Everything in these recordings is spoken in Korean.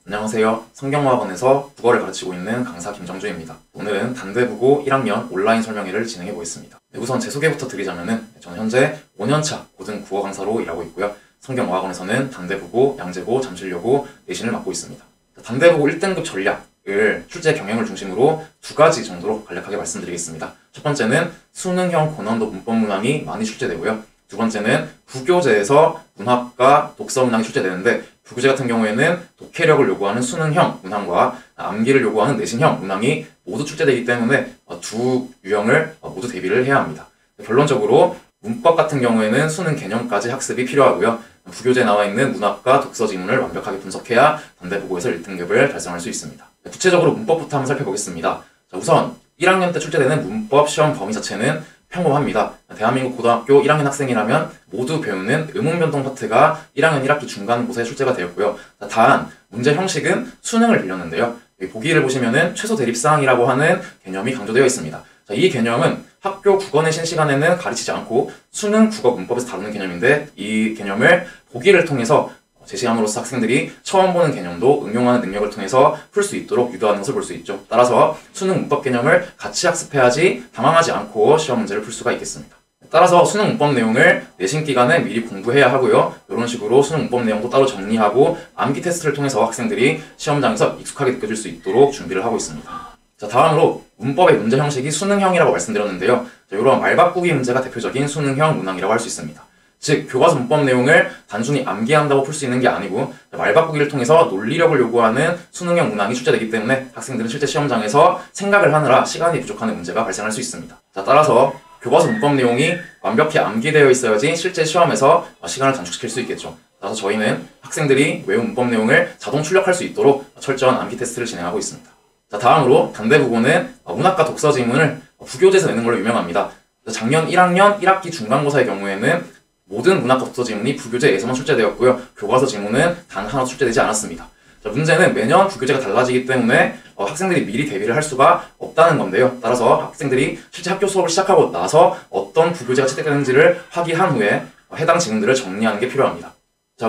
안녕하세요. 성경어학원에서 국어를 가르치고 있는 강사 김정주입니다. 오늘은 단대국어 1학년 온라인 설명회를 진행해 보겠습니다. 우선 제 소개부터 드리자면은 저는 현재 5년차 고등 국어 강사로 일하고 있고요. 성경어학원에서는 단대국어, 양재고, 잠실여고 내신을 맡고 있습니다. 단대국어 1등급 전략을 출제 경향을 중심으로 두 가지 정도로 간략하게 말씀드리겠습니다. 첫 번째는 수능형 고난도 문법 문항이 많이 출제되고요. 두 번째는 부교재에서 문학과 독서 문항이 출제되는데 부교재 같은 경우에는 독해력을 요구하는 수능형 문항과 암기를 요구하는 내신형 문항이 모두 출제되기 때문에 두 유형을 모두 대비를 해야 합니다. 결론적으로 문법 같은 경우에는 수능 개념까지 학습이 필요하고요. 부교재에 나와 있는 문학과 독서 지문을 완벽하게 분석해야 단대국어에서 1등급을 달성할 수 있습니다. 구체적으로 문법부터 한번 살펴보겠습니다. 우선 1학년 때 출제되는 문법 시험 범위 자체는 평범합니다. 대한민국 고등학교 1학년 학생이라면 모두 배우는 의문변동 파트가 1학년 1학기 중간고사에 출제가 되었고요. 단 문제 형식은 수능을 빌렸는데요. 보기를 보시면은 최소 대립사항이라고 하는 개념이 강조되어 있습니다. 이 개념은 학교 국어 내신 시간에는 가르치지 않고 수능 국어 문법에서 다루는 개념인데 이 개념을 보기를 통해서 제시함으로써 학생들이 처음 보는 개념도 응용하는 능력을 통해서 풀 수 있도록 유도하는 것을 볼 수 있죠. 따라서 수능 문법 개념을 같이 학습해야지 당황하지 않고 시험 문제를 풀 수가 있겠습니다. 따라서 수능 문법 내용을 내신 기간에 미리 공부해야 하고요. 이런 식으로 수능 문법 내용도 따로 정리하고 암기 테스트를 통해서 학생들이 시험장에서 익숙하게 느껴질 수 있도록 준비를 하고 있습니다. 다음으로 문법의 문제 형식이 수능형이라고 말씀드렸는데요. 이런 말바꾸기 문제가 대표적인 수능형 문항이라고 할 수 있습니다. 즉 교과서 문법 내용을 단순히 암기한다고 풀 수 있는 게 아니고 말바꾸기를 통해서 논리력을 요구하는 수능형 문항이 출제되기 때문에 학생들은 실제 시험장에서 생각을 하느라 시간이 부족하는 문제가 발생할 수 있습니다. 따라서 교과서 문법 내용이 완벽히 암기되어 있어야지 실제 시험에서 시간을 단축시킬 수 있겠죠. 따라서 저희는 학생들이 외운 문법 내용을 자동 출력할 수 있도록 철저한 암기 테스트를 진행하고 있습니다. 다음으로 단대국어는 문학과 독서 지문을 부교재에서 내는 걸로 유명합니다. 작년 1학년 1학기 중간고사의 경우에는 모든 문학과 독서 지문이 부교재에서만 출제되었고요. 교과서 지문은 단 하나도 출제되지 않았습니다. 문제는 매년 부교재가 달라지기 때문에 학생들이 미리 대비를 할 수가 없다는 건데요. 따라서 학생들이 실제 학교 수업을 시작하고 나서 어떤 부교재가 채택되는지를 확인한 후에 해당 지문들을 정리하는 게 필요합니다.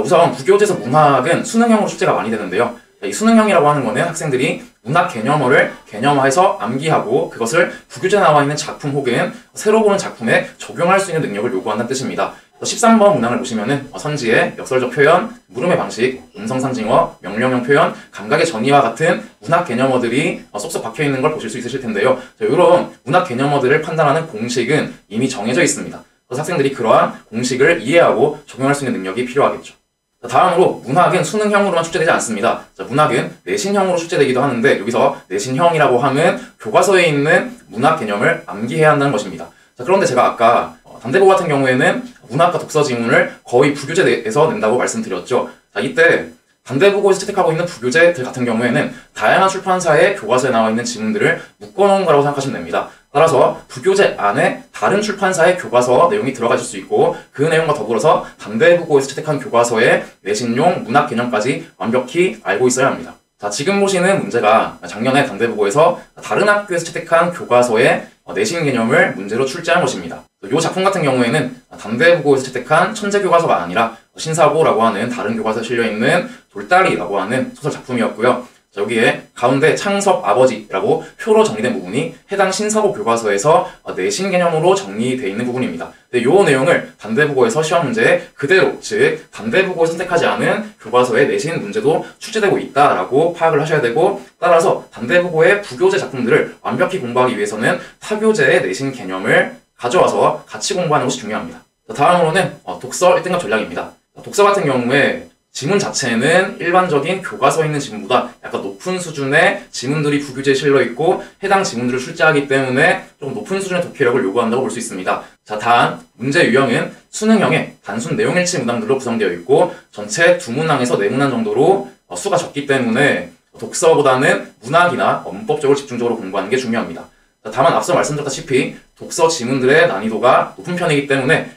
우선 부교재에서 문학은 수능형으로 출제가 많이 되는데요. 이 수능형이라고 하는 거는 학생들이 문학 개념어를 개념화해서 암기하고 그것을 부교재에 나와 있는 작품 혹은 새로 보는 작품에 적용할 수 있는 능력을 요구한다는 뜻입니다. 13번 문항을 보시면은 선지의 역설적 표현, 물음의 방식, 음성상징어, 명령형 표현, 감각의 전이와 같은 문학 개념어들이 쏙쏙 박혀있는 걸 보실 수 있으실 텐데요. 이런 문학 개념어들을 판단하는 공식은 이미 정해져 있습니다. 그래서 학생들이 그러한 공식을 이해하고 적용할 수 있는 능력이 필요하겠죠. 다음으로 문학은 수능형으로만 출제되지 않습니다. 문학은 내신형으로 출제되기도 하는데 여기서 내신형이라고 하면 교과서에 있는 문학 개념을 암기해야 한다는 것입니다. 그런데 제가 아까 단대국어 같은 경우에는 문학과 독서 지문을 거의 부교재에서 낸다고 말씀드렸죠. 이때 단대국어에서 채택하고 있는 부교재들 같은 경우에는 다양한 출판사의 교과서에 나와 있는 지문들을 묶어놓은 거라고 생각하시면 됩니다. 따라서 부교재 안에 다른 출판사의 교과서 내용이 들어가실 수 있고 그 내용과 더불어서 단대국어에서 채택한 교과서의 내신용 문학 개념까지 완벽히 알고 있어야 합니다. 지금 보시는 문제가 작년에 단대국어에서 다른 학교에서 채택한 교과서의 내신 개념을 문제로 출제한 것입니다. 이 작품 같은 경우에는 단대국어에서 채택한 천재교과서가 아니라 신사고라고 하는 다른 교과서에 실려있는 돌다리라고 하는 소설 작품이었고요. 여기에 가운데 창섭 아버지라고 표로 정리된 부분이 해당 신사고 교과서에서 내신 개념으로 정리되어 있는 부분입니다. 이 내용을 단대국어에서 시험 문제에 그대로, 즉 단대국어에 선택하지 않은 교과서의 내신 문제도 출제되고 있다라고 파악을 하셔야 되고 따라서 단대국어의 부교재 작품들을 완벽히 공부하기 위해서는 타교재의 내신 개념을 가져와서 같이 공부하는 것이 중요합니다. 다음으로는 독서 1등급 전략입니다. 독서 같은 경우에 지문 자체는 일반적인 교과서에 있는 지문보다 약간 높은 수준의 지문들이 부교재에 실려있고 해당 지문들을 출제하기 때문에 좀 높은 수준의 독해력을 요구한다고 볼 수 있습니다. 다음 문제 유형은 수능형의 단순 내용일치 문항들로 구성되어 있고 전체 2문항에서 4문항 정도로 수가 적기 때문에 독서보다는 문학이나 문법적으로 집중적으로 공부하는 게 중요합니다. 다만 앞서 말씀드렸다시피 독서 지문들의 난이도가 높은 편이기 때문에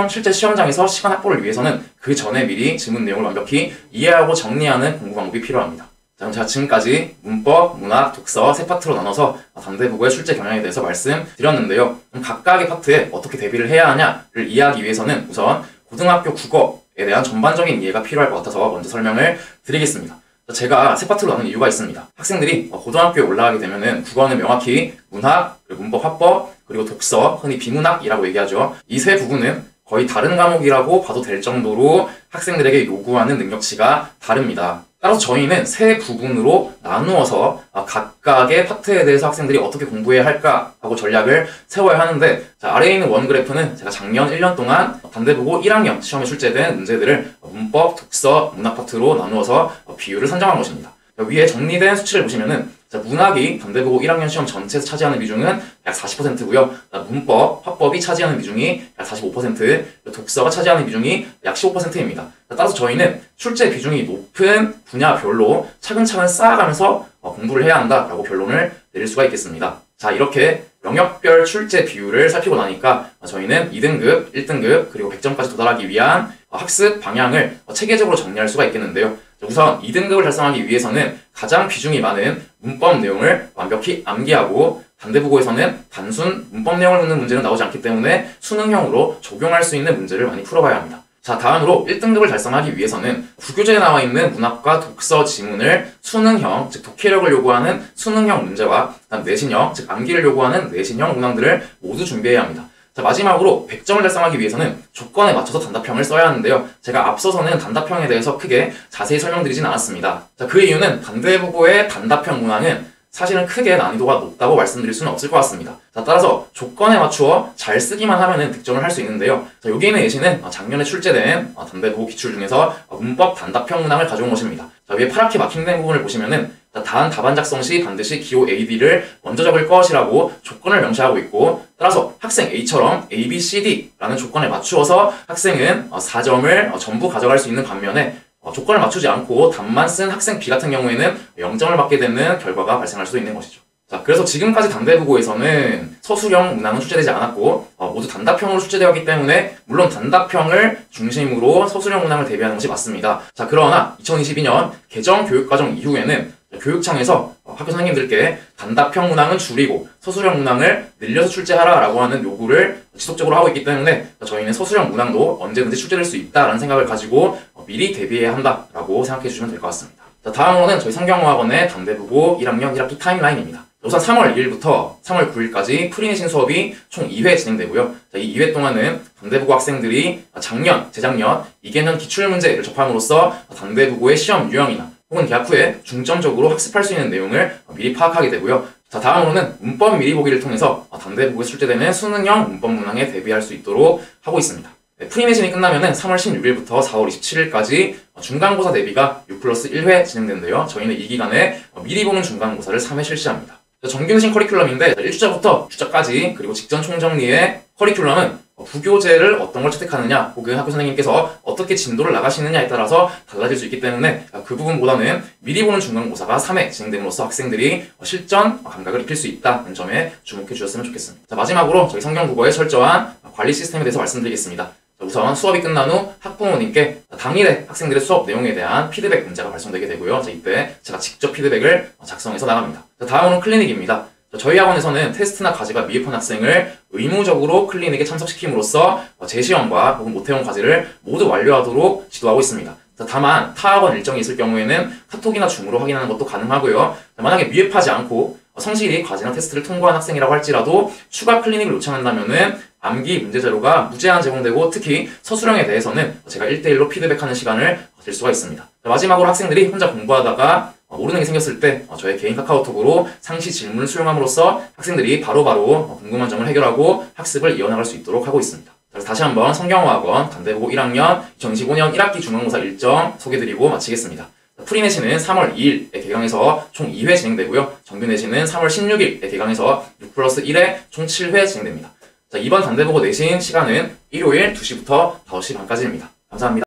실제 시험장에서 시간 확보를 위해서는 그 전에 미리 지문 내용을 완벽히 이해하고 정리하는 공부 방법이 필요합니다. 제가 지금까지 문법, 문학, 독서 3파트로 나눠서 단대국어의 출제 경향에 대해서 말씀드렸는데요. 각각의 파트에 어떻게 대비를 해야 하냐를 이해하기 위해서는 우선 고등학교 국어에 대한 전반적인 이해가 필요할 것 같아서 먼저 설명을 드리겠습니다. 제가 세 파트로 나눈 이유가 있습니다. 학생들이 고등학교에 올라가게 되면은 국어는 명확히 문학, 그리고 문법, 화법, 그리고 독서, 흔히 비문학이라고 얘기하죠. 이 세 부분은 거의 다른 과목이라고 봐도 될 정도로 학생들에게 요구하는 능력치가 다릅니다. 따라서 저희는 세 부분으로 나누어서 각각의 파트에 대해서 학생들이 어떻게 공부해야 할까 하고 전략을 세워야 하는데, 아래에 있는 원 그래프는 제가 작년 1년 동안 단대부고 1학년 시험에 출제된 문제들을 문법, 독서, 문학 파트로 나누어서 비율을 선정한 것입니다. 위에 정리된 수치를 보시면은 문학이 단대부고 1학년 시험 전체에서 차지하는 비중은 약 40%고요. 문법, 화법이 차지하는 비중이 약 45%, 독서가 차지하는 비중이 약 15%입니다. 따라서 저희는 출제 비중이 높은 분야별로 차근차근 쌓아가면서 공부를 해야 한다라고 결론을 내릴 수가 있겠습니다. 자, 이렇게 영역별 출제 비율을 살피고 나니까 저희는 2등급, 1등급, 그리고 100점까지 도달하기 위한 학습 방향을 체계적으로 정리할 수가 있겠는데요. 우선 2등급을 달성하기 위해서는 가장 비중이 많은 문법 내용을 완벽히 암기하고, 단대부고에서는 단순 문법 내용을 묻는 문제는 나오지 않기 때문에 수능형으로 적용할 수 있는 문제를 많이 풀어봐야 합니다. 자, 다음으로 1등급을 달성하기 위해서는 구교재에 나와 있는 문학과 독서 지문을 수능형, 즉 독해력을 요구하는 수능형 문제와 내신형, 즉 암기를 요구하는 내신형 문항들을 모두 준비해야 합니다. 자, 마지막으로 100점을 달성하기 위해서는 조건에 맞춰서 단답형을 써야 하는데요. 제가 앞서서는 단답형에 대해서 크게 자세히 설명드리진 않았습니다. 자, 그 이유는 단대부고의 단답형 문항은 사실은 크게 난이도가 높다고 말씀드릴 수는 없을 것 같습니다. 자, 따라서 조건에 맞추어 잘 쓰기만 하면은 득점을 할 수 있는데요. 자, 여기에 있는 예시는 작년에 출제된 단대부고 기출 중에서 문법 단답형 문항을 가져온 것입니다. 자, 위에 파랗게 마킹된 부분을 보시면은 다음 답안 작성 시 반드시 기호 AD를 먼저 적을 것이라고 조건을 명시하고 있고, 따라서 학생 A처럼 A, B, C, D라는 조건에 맞추어서 학생은 4점을 전부 가져갈 수 있는 반면에 조건을 맞추지 않고 답만 쓴 학생 B 같은 경우에는 0점을 받게 되는 결과가 발생할 수도 있는 것이죠. 자, 그래서 지금까지 단대부고에서는 서술형 문항은 출제되지 않았고 모두 단답형으로 출제되었기 때문에 물론 단답형을 중심으로 서술형 문항을 대비하는 것이 맞습니다. 자, 그러나 2022년 개정 교육과정 이후에는 교육청에서 학교 선생님들께 단답형 문항은 줄이고 서술형 문항을 늘려서 출제하라라고 하는 요구를 지속적으로 하고 있기 때문에 저희는 서술형 문항도 언제든지 출제될 수 있다라는 생각을 가지고 미리 대비해야 한다라고 생각해 주시면 될 것 같습니다. 자, 다음으로는 저희 성경어학원의 단대부고 1학년 1학기 타임라인입니다. 우선 3월 2일부터 3월 9일까지 프리내신 수업이 총 2회 진행되고요. 자, 이 2회 동안은 단대부고 학생들이 작년, 재작년 2개년 기출문제를 접함으로써 단대부고의 시험 유형이나 혹은 개학 후에 중점적으로 학습할 수 있는 내용을 미리 파악하게 되고요. 자, 다음으로는 문법 미리 보기를 통해서 단대부고에 출제되는 수능형 문법 문항에 대비할 수 있도록 하고 있습니다. 프리내신이 끝나면은 3월 16일부터 4월 27일까지 중간고사 대비가 6+1회 진행되는데요. 저희는 이 기간에 미리 보는 중간고사를 3회 실시합니다. 정규내신 커리큘럼인데 1주자부터 주자까지 그리고 직전 총정리의 커리큘럼은 부교재를 어떤 걸 채택하느냐 혹은 학교 선생님께서 어떻게 진도를 나가시느냐에 따라서 달라질 수 있기 때문에 그 부분보다는 미리 보는 중간고사가 3회 진행됨으로써 학생들이 실전 감각을 익힐 수 있다는 점에 주목해 주셨으면 좋겠습니다. 자, 마지막으로 저희 성경국어의 철저한 관리 시스템에 대해서 말씀드리겠습니다. 우선 수업이 끝난 후 학부모님께 당일에 학생들의 수업 내용에 대한 피드백 문자가 발송되게 되고요. 이때 제가 직접 피드백을 작성해서 나갑니다. 다음으로는 클리닉입니다. 저희 학원에서는 테스트나 과제가 미흡한 학생을 의무적으로 클리닉에 참석시킴으로써 재시험과 혹은 모태형 과제를 모두 완료하도록 지도하고 있습니다. 다만 타 학원 일정이 있을 경우에는 카톡이나 줌으로 확인하는 것도 가능하고요. 만약에 미흡하지 않고 성실히 과제나 테스트를 통과한 학생이라고 할지라도 추가 클리닉을 요청한다면은 암기 문제 자료가 무제한 제공되고 특히 서술형에 대해서는 제가 1대1로 피드백하는 시간을 가질 수가 있습니다. 마지막으로 학생들이 혼자 공부하다가 모르는 게 생겼을 때 저의 개인 카카오톡으로 상시 질문을 수용함으로써 학생들이 바로바로 궁금한 점을 해결하고 학습을 이어나갈 수 있도록 하고 있습니다. 그래서 다시 한번 성경어학원 단대부고 1학년 2025년 1학기 중간고사 일정 소개드리고 마치겠습니다. 프리내신은 3월 2일에 개강해서 총 2회 진행되고요. 정규내신은 3월 16일에 개강해서 6+1회 총 7회 진행됩니다. 자, 이번 단대부고 내신 시간은 일요일 2시부터 5시 반까지입니다. 감사합니다.